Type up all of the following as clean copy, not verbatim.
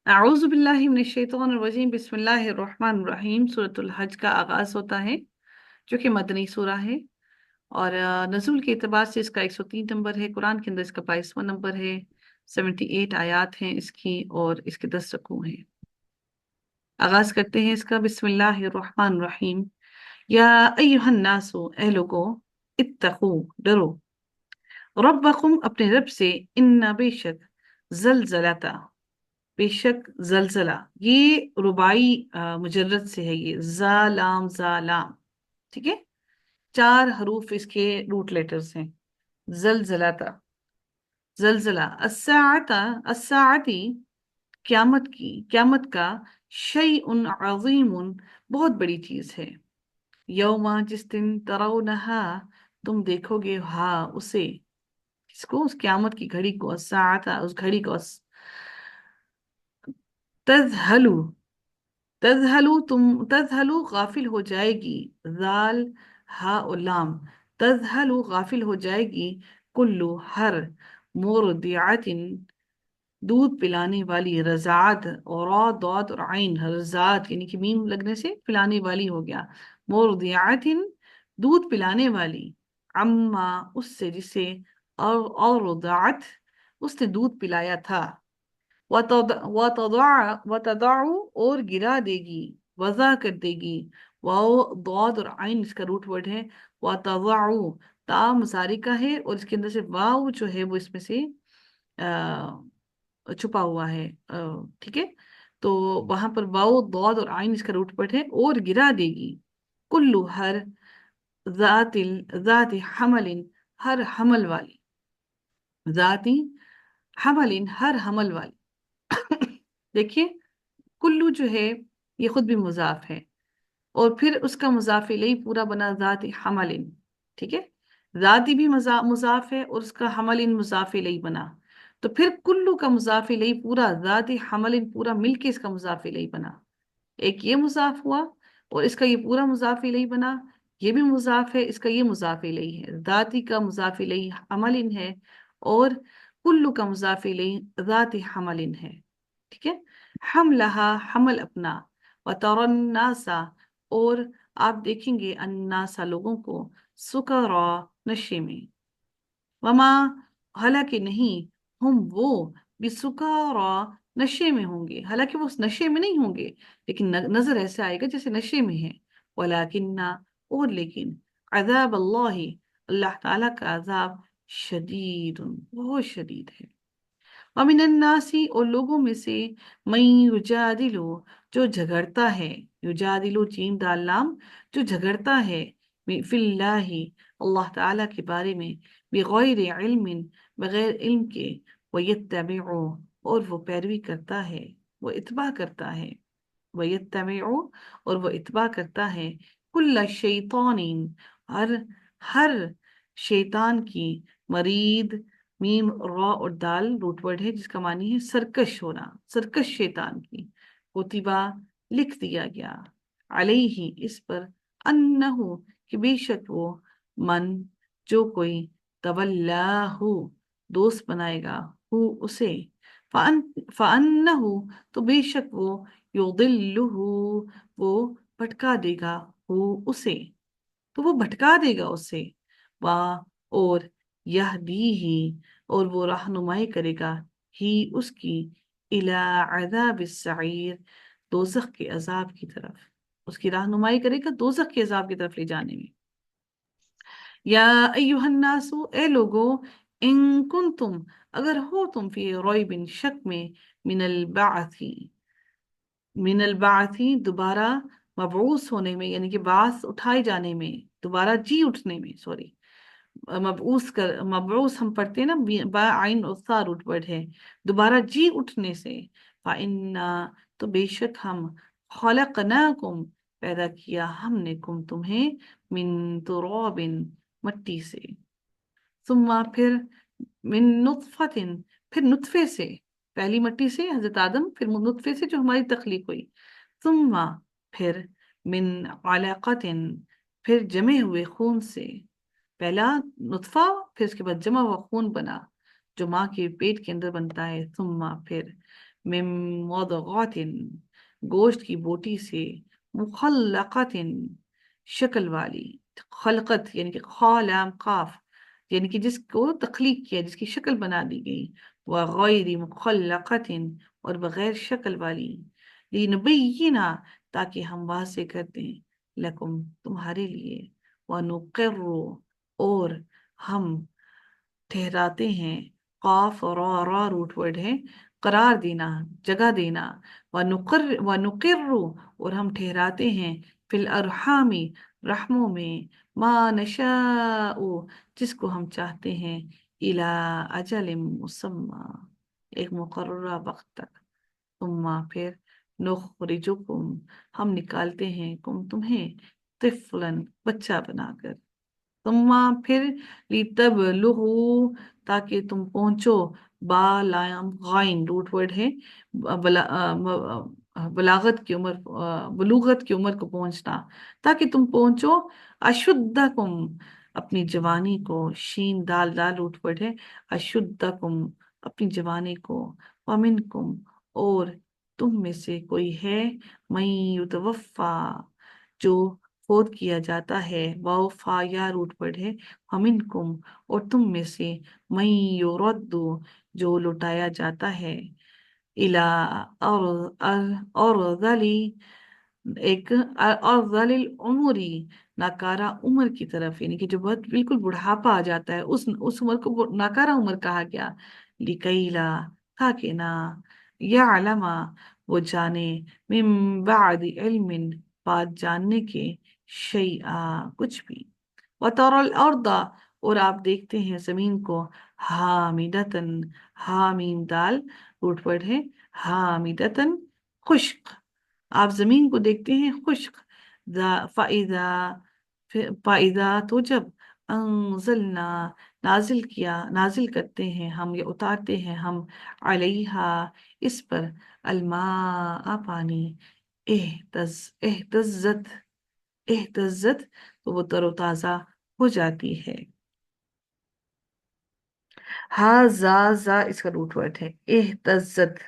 अऊज़ु बिल्लाहि मिनश शैतानिर रजीम बिस्मिल्लाहिर रहमानिर रहीम। सूरतुल हज का आगाज होता है जो कि मदनी सूरा है और नज़ुल के एतबार से इसका 103 नंबर है। कुरान के अंदर इसका 22वां नंबर है। 78 आयात हैं इसकी और इसके 10 रकू हैं। आगाज करते हैं इसका। बिस्मिल्लाहिर रहमानिर रहीम। या अय्युहन नासु, ए लोगो, इत्तकू, डरो, रब्बकुम, अपने रब से, इन्ना, बेशक, जलजलाता, बेशक, जलजला, ये रुबाई मुजर्रद से है। ये जा लाम, ठीक है। 4 हरूफ इसके रूट लेटर्स हैं। जलजलाता, जलजला, अस्साअता, अस्साअती, क्यामत की, क्यामत का, शैउन अज़ीमुन, बहुत बड़ी चीज है। यौमा, जिस दिन, तराउनहा, तुम देखोगे, हाँ उसे, किसको, उस क्यामत की घड़ी को, अस्साअता, उस घड़ी को, तज़हलु, तजहलू, तुम, तजहलू गाफिल हो जाएगी, जाल हा और लाम, तजहलू गाफिल हो जाएगी, कुल्लू, हर, मुरदिआतिन, दूध पिलाने वाली, रजात, और रा, दौद और आइन, रजात यानी कि मीम लगने से पिलाने वाली हो गया। मुरदिआतिन, दूध पिलाने वाली, अम्मा, उससे जिसे, और रदात, उसने दूध पिलाया था। वतदाउ, और गिरा देगी, वजा कर देगी। वाओ, दौद और आइन इसका रूट वर्ड है। वतदाउ, ता मुसारी का है और इसके अंदर से वाव जो है वो इसमें से छुपा हुआ है। ठीक है। तो वहां पर वाओ, दौद और आइन इसका रूट वर्ड है। और गिरा देगी, कुल्लू, हर, जाति हमलिन, हर हमल वाली, जाति हमलिन, हर हमल वाली। देखिए, कुल्लू जो है ये खुद भी मुजाफ है और फिर उसका मुजाफ इलैहि पूरा बना जात हमलिन। ठीक है। जाती भी मुजाफ है और उसका हमलिन मुजाफ इलैहि बना। तो फिर कुल्लू का मुजाफ इलैहि पूरा, जात हमलिन पूरा मिलके इसका मुजाफ इलैहि बना। एक ये मुजाफ हुआ और इसका ये पूरा मुजाफ इलैहि बना। ये भी मुजाफ है, इसका ये मुजाफ इलैहि है। जाती का मुजाफ इलैहि हमलिन है और कुल्लू का मुजाफ इलैहि जात हमलिन है। ठीक है। हमलहा, हमल अपना, वतरन्नासा, और आप देखेंगे, अन्नासा, लोगों को, सुकरा, नशे में, वमा, हालांकि नहीं, हम वो, बिसुकारा, नशे में होंगे, हालांकि वो उस नशे में नहीं होंगे, लेकिन नजर ऐसे आएगा जैसे नशे में है। वलाकिन्ना, और लेकिन, अजाब अल्लाह, अल्लाह ताला का अजाब, शदीद, बहुत शदीद है। वमिनन्नासी, और लोगों में से, मई युजादिलु, जो झगड़ता है, युजादिलु, जीम दाल लाम, जो झगड़ता है, फिल्लाही, अल्लाह ताला के बारे में, बिगैर इल्मिन, बगैर इल्म के, वयत्तबिउ, और वो पैरवी करता है, वो इत्बा करता है, वयत्तबिउ, और वो इत्बा करता है, कुल्ला शैतानिन, हर हर शैतान की, मरीद, मीम, रॉ और दाल रूट वर्ड है जिसका मानी है सरकश होना, सरकश शैतान की, कुतिबा, लिख दिया गया, अलैहि, इस पर, अन्नहु, कि बेशक वो, मन, जो कोई, तवल्लाहु, दोस्त बनाएगा, हु उसे, फ़अन्नहु, तो बेशक वो, युदिल्लुहु, वो भटका देगा, हु उसे, तो वो भटका देगा उसे, वाह, और यहदीही, और वो रहनुमाई करेगा, ही उसकी, इला अज़ाब सईर, दोज़ख के अजाब की तरफ, उसकी रहनुमाई करेगा दोज़ख के अजाब की तरफ ले जाने में। या अय्युहन्नासु, ए लोगो, इन कुंतुम, अगर हो तुम, फी रैबिन, शक में, मिनल बाअथी, मिनल बाअथी, दोबारा मबऊस होने में, यानी कि बास उठाए जाने में, दोबारा जी उठने में, सॉरी, मबऊस हम पढ़ते हैं ना, बा आइन और सा रूट वर्ड है, दोबारा जी उठने से, फाइन्ना, तो बेशक हम, खलकनाकुम, पैदा किया हमने, कुम तुम्हें, मिन तुराबिन, मट्टी से, सुम्मा, फिर, मिन नुतफतिन, फिर नुतफे से, पहली मट्टी से हजरत आदम, फिर नुतफे से जो हमारी तख्लीक हुई, सुम्मा, फिर, मिन अलaqatin, फिर जमे हुए खून से, पहला नुतफा, फिर उसके बाद जमा हुआ खून बना जो माँ के पेट के अंदर बनता है, सुम्मा, फिर, मिन मुदग़ातिन, गोश्त की बोटी से, मुखल्लक़तिन, शक्ल वाली, खलकत यानी कि खा लाम काफ, यानी कि जिसको तख्लीक किया, जिसकी शक्ल बना दी गई, व गैर मुखल्लक़तिन, और बगैर शक्ल वाली, लिनुबय्यिना, ताकि हम वाज़े कर दें, लकुम, तुम्हारे लिए, व नुक़िर्रु, और हम ठहराते हैं, काफ और रा रूट वर्ड है, करार देना, जगह देना, व नुकिर्रु, और हम ठहराते हैं, फिल अरहामी, रहमों में, मा नशाउ, जिसको हम चाहते हैं, इला अजल मुसम्मा, एक मुकर्ररा वक्त तक, तुम्मा फिर, नुखरिजुकुम, हम निकालते हैं, तुम्हें, तिफलन, बच्चा बनाकर, तुम्मा फिर, लितबलुगु, ताकि तुम पहुंचो, बा लाम गाइन रूट वर्ड है, बलागत की उम्र, बलूगत की उम्र को पहुंचना, ताकि तुम पहुंचो, अशुद्धकुम, अपनी जवानी को, शीन दाल दाल रूट वर्ड है, अशुद्धकुम, अपनी जवानी को, वमिनकुम, और तुम में से कोई है, मई युतवफ़ा, जो फोत किया जाता है, वाव फा या रूट वर्ड है, हमिनकुम, और तुम में से, मई युरद्दु, जो लौटाया जाता है, इला और एक अर्ज़लिल उमरी, नाकारा उम्र की तरफ, यानी कि जो बहुत बिल्कुल बुढ़ापा आ जाता है, उस उम्र को नाकारा उम्र कहा गया, लिकैला, ताकि ना, या अलमा, वो जाने, मिन बादि इल्मिन, बाद जानने के, शैआ, कुछ भी, वतरल अर्दा, और आप देखते हैं जमीन को, हामिदतन, हामीम दाल रूट वर्ड है, हामिदतन, खुश्क, आप जमीन को देखते हैं खुश्क, फाइदा, फाइदा, तो जब, अंजलना, नाजिल करते हैं हम, या उतारते हैं हम, अलैहा, इस पर, अलमा, पानी, एहतज़्ज़त, एहतज़्ज़त, तो वो तरोताजा हो जाती है। हा जा इसका रूट वर्ड है, एहतज़्ज़त,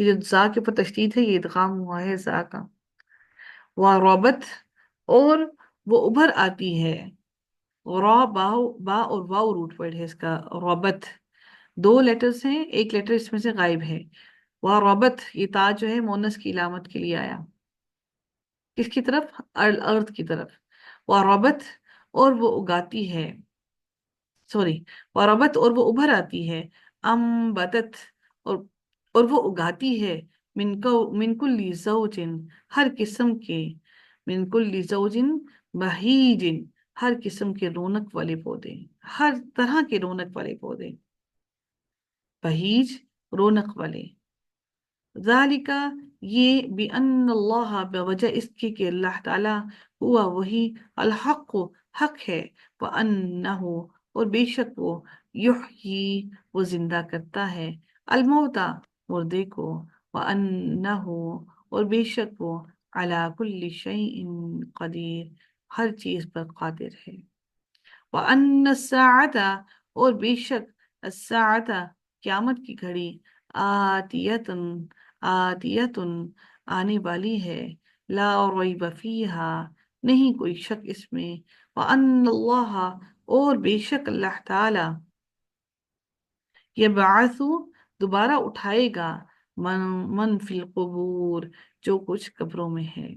ये जो जा के ऊपर तशदीद है, ये इदगाम हुआ है जा का, वारबत, और वो उभर आती है, बा और वाव रूट वर्ड है इसका, रबत, दो लेटर्स हैं, एक लेटर इसमें से गायब है, वारबत, ये ता जो है मोनस की इलामत के लिए आया, किसकी तरफ, अर्थ की तरफ, वारबत, और वो उगाती है, सॉरी, वरबत, और वो उभर आती है, अम्बतत, और और वो उगाती है, मिनकुल्ली ज़ौजिन, हर किस्म के, मिनकुल्ली ज़ौजिन बहीजिन, हर किस्म के रौनक वाले पौधे, हर तरह के रौनक वाले पौधे, बहीज, रौनक वाले, ज़ालिका, ये, बिअन्नल्लाह, बवजह इसके कि अल्लाह ताला, हुआ वही, अल हक़, हक है, व अन्नहु, और बेशक वो, युहयी, वो जिंदा करता है, अल मौता, मुर्दे को, व अन्नहु, और बेशक वो, अला कुल्ली शैइन कदीर, हर चीज पर कादिर है, व अन्न साअता, और बेशक, अस्साअता, क़यामत की घड़ी, आतियतुन, आतियतुन, आने वाली है, ला रैब फीहा, नहीं कोई शक इसमें, व अन्नल्लाह, और बेशक अल्लाह ताला, यबअसु, दोबारा उठाएगा, मन मन फिल कुबूर, जो कुछ कब्रों में है,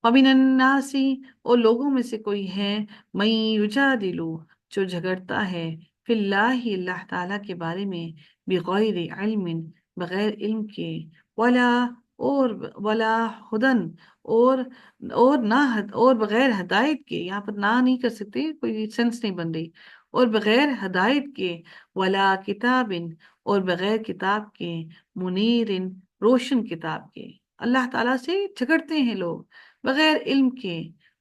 वमिनन्नासी, और लोगों में से कोई है, मई युजादिलु, जो झगड़ता है, फिल्लाहि, अल्लाह ताला के बारे में, बिगैर इल्मिन, बगैर इल्म के, वला, और वला हुदन, और और बगैर हदायत के, यहाँ पर ना नहीं कर सकते, कोई सेंस नहीं बन रही, और बगैर हदायत के, वला किताबिन, और बगैर किताब के, मुनीरिन, रोशन किताब के, अल्लाह ताला से झगड़ते हैं लोग, बगैर इल्म के,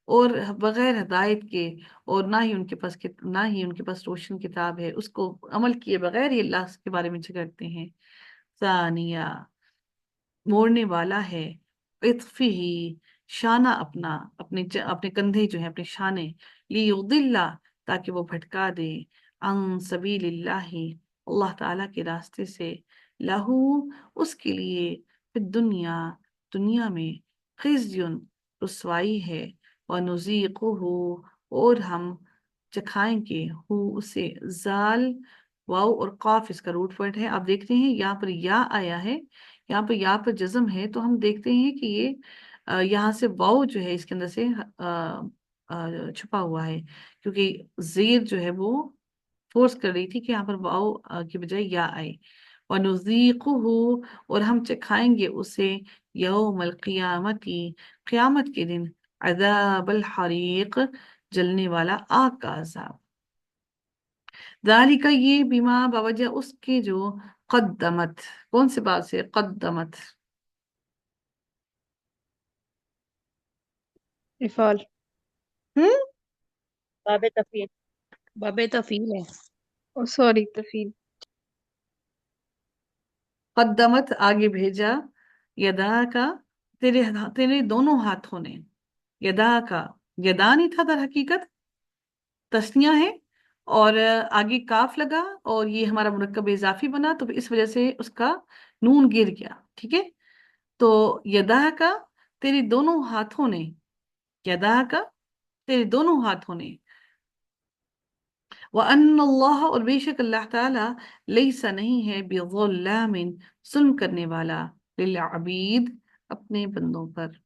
और बगैर हदायत के, और ना ही उनके पास रोशन किताब है, उसको अमल किए बगैर ही अल्लाह के बारे में झगड़ते हैं, सानिया, मोड़ने वाला है, इत्फिही, शाना अपना, अपने कंधे जो है, अपने शाने, लियुदिल्ला, ताकि वो भटका दे, अन सबीलिल्लाहि, अल्लाह ताला के रास्ते से, लहू, उसके लिए, फिर दुनिया, दुनिया में, खिज़्युन, रुसवाई है, व नुज़ीक़ुहु, और हम चखाएंगे, हु उसे, जाल, वाव और काफ इसका रूट वर्ड है। आप देखते हैं यहाँ पर या आया है, यहाँ पर जज्म है, तो हम देखते हैं कि ये यहाँ से वाव जो है इसके अंदर से छुपा हुआ है, क्योंकि जेर जो है वो फोर्स कर रही थी कि यहाँ पर वाव की बजाय या आए। वनुज़ीक़ुहु, और हम चखाएंगे उसे, यौमल क़ियामती, क़यामत के दिन, अज़ाबल हरीक़, जलने वाला आग का अजाब। ज़ालिका, ये, बिमा, बवजह उसके जो, कद्दमत, कौन से बात से, कद्दमत, इफाल। हम्म, बाबे तफील। बाबे तफील है। ओ सॉरी, तफील। कद्दमत आगे भेजा, यदा का, तेरे तेरे दोनों हाथों ने, यदा का, यदा नहीं था दर हकीकत, तस्निया है, और आगे काफ लगा, और ये हमारा मुरक्कब इजाफी बना, तो इस वजह से उसका नून गिर गया, ठीक है। तो यदा का, तेरे दोनों हाथों ने, यदा का, तेरे दोनों हाथों ने, व अन्नल्लाह, और बेशक अल्लाह ताला, लैसा, नहीं है, बिज़ल्लामिन, जुल्म करने वाला, लिल अबीद, अपने बंदों पर।